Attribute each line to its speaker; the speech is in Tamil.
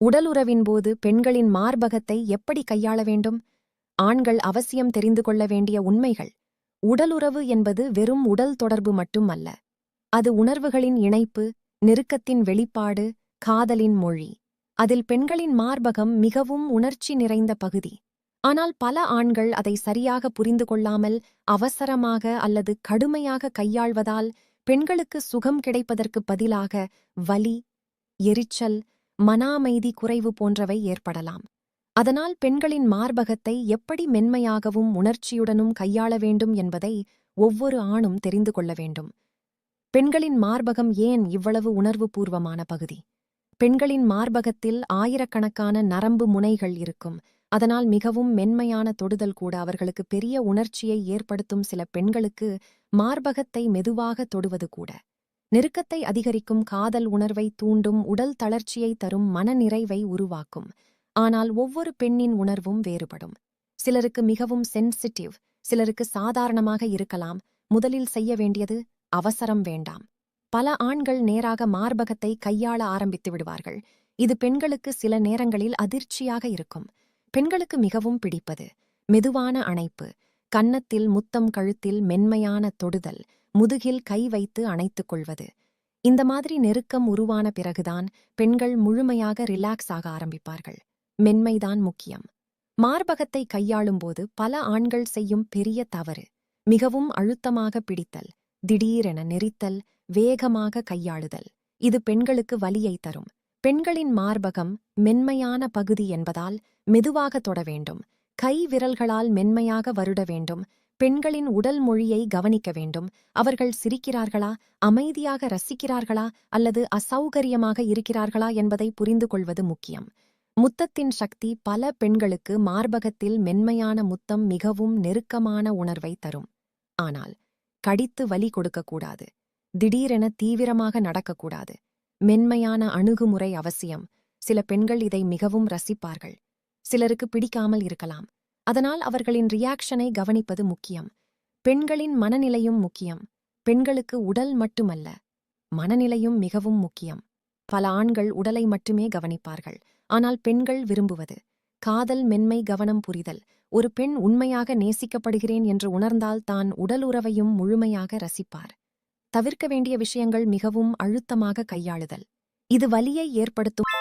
Speaker 1: உடலுறவின் போது பெண்களின் மார்பகத்தை எப்படி கையாள வேண்டும்? ஆண்கள் அவசியம் தெரிந்து கொள்ள வேண்டிய உண்மைகள். உடலுறவு என்பது வெறும் உடல் தொடர்பு மட்டும் அல்ல. அது உணர்வுகளின் இணைப்பு, நெருக்கத்தின் வெளிப்பாடு, காதலின் மொழி. அதில் பெண்களின் மார்பகம் மிகவும் உணர்ச்சி நிறைந்த பகுதி. ஆனால் பல ஆண்கள் அதை சரியாக புரிந்து கொள்ளாமல் அவசரமாக அல்லது கடுமையாக கையாள்வதால் பெண்களுக்கு சுகம் கிடைப்பதற்கு பதிலாக வலி, எரிச்சல், மன அமைதி குறைவு போன்றவை ஏற்படலாம். அதனால் பெண்களின் மார்பகத்தை எப்படி மென்மையாகவும் உணர்ச்சியுடனும் கையாள வேண்டும் என்பதை ஒவ்வொரு ஆணும் தெரிந்து கொள்ள வேண்டும். பெண்களின் மார்பகம் ஏன் இவ்வளவு உணர்வுபூர்வமான பகுதி? பெண்களின் மார்பகத்தில் ஆயிரக்கணக்கான நரம்பு முனைகள் இருக்கும். அதனால் மிகவும் மென்மையான தொடுதல் கூட அவர்களுக்கு பெரிய உணர்ச்சியை ஏற்படுத்தும். சில பெண்களுக்கு மார்பகத்தை மெதுவாக தொடுவது கூட நெருக்கத்தை அதிகரிக்கும், காதல் உணர்வை தூண்டும், உடல் தளர்ச்சியை தரும், மனநிறைவை உருவாக்கும். ஆனால் ஒவ்வொரு பெண்ணின் உணர்வும் வேறுபடும். சிலருக்கு மிகவும் சென்சிட்டிவ், சிலருக்கு சாதாரணமாக இருக்கலாம். முதலில் செய்ய வேண்டியது அவசரம் வேண்டாம். பல ஆண்கள் நேராக மார்பகத்தை கையாள ஆரம்பித்து விடுவார்கள். இது பெண்களுக்கு சில நேரங்களில் அதிர்ச்சியாக இருக்கும். பெண்களுக்கு மிகவும் பிடிப்பது மெதுவான அணைப்பு, கன்னத்தில் முத்தம், கழுத்தில் மென்மையான தொடுதல், முதுகில் கை வைத்து அணைத்துக் கொள்வது. இந்த மாதிரி நெருக்கம் உருவான பிறகுதான் பெண்கள் முழுமையாக ரிலாக்ஸ் ஆக ஆரம்பிப்பார்கள். மென்மைதான் முக்கியம். மார்பகத்தை கையாளும்போது பல ஆண்கள் செய்யும் பெரிய தவறு மிகவும் அழுத்தமாக பிடித்தல், திடீரென நெரித்தல், வேகமாக கையாளுதல். இது பெண்களுக்கு வலியை தரும். பெண்களின் மார்பகம் மென்மையான பகுதி என்பதால் மெதுவாக தொட வேண்டும். கை விரல்களால் மென்மையாக வருட வேண்டும். பெண்களின் உடல் மொழியை கவனிக்க வேண்டும். அவர்கள் சிரிக்கிறார்களா, அமைதியாக ரசிக்கிறார்களா அல்லது அசௌகரியமாக இருக்கிறார்களா என்பதை புரிந்து கொள்வது முக்கியம். முத்தத்தின் சக்தி. பல பெண்களுக்கு மார்பகத்தில் மென்மையான முத்தம் மிகவும் நெருக்கமான உணர்வை தரும். ஆனால் கடித்து வலி கொடுக்கக்கூடாது. திடீரென தீவிரமாக நடக்கக்கூடாது. மென்மையான அணுகுமுறை அவசியம். சில பெண்கள் இதை மிகவும் ரசிப்பார்கள். சிலருக்கு பிடிக்காமல் இருக்கலாம். அதனால் அவர்களின் ரியாக்ஷனை கவனிப்பது முக்கியம். பெண்களின் மனநிலையும் முக்கியம். பெண்களுக்கு உடல் மட்டுமல்ல, மனநிலையும் மிகவும் முக்கியம். பல ஆண்கள் உடலை மட்டுமே கவனிப்பார்கள். ஆனால் பெண்கள் விரும்புவது காதல், மென்மை, கவனம், புரிதல். ஒரு பெண் உண்மையாக நேசிக்கப்படுகிறேன் என்று உணர்ந்தால் தான் உடல் உறவையும் முழுமையாக ரசிப்பார். தவிர்க்க வேண்டிய விஷயங்கள். மிகவும் அழுத்தமாக கையாளுதல். இது வலியை ஏற்படுத்தும்.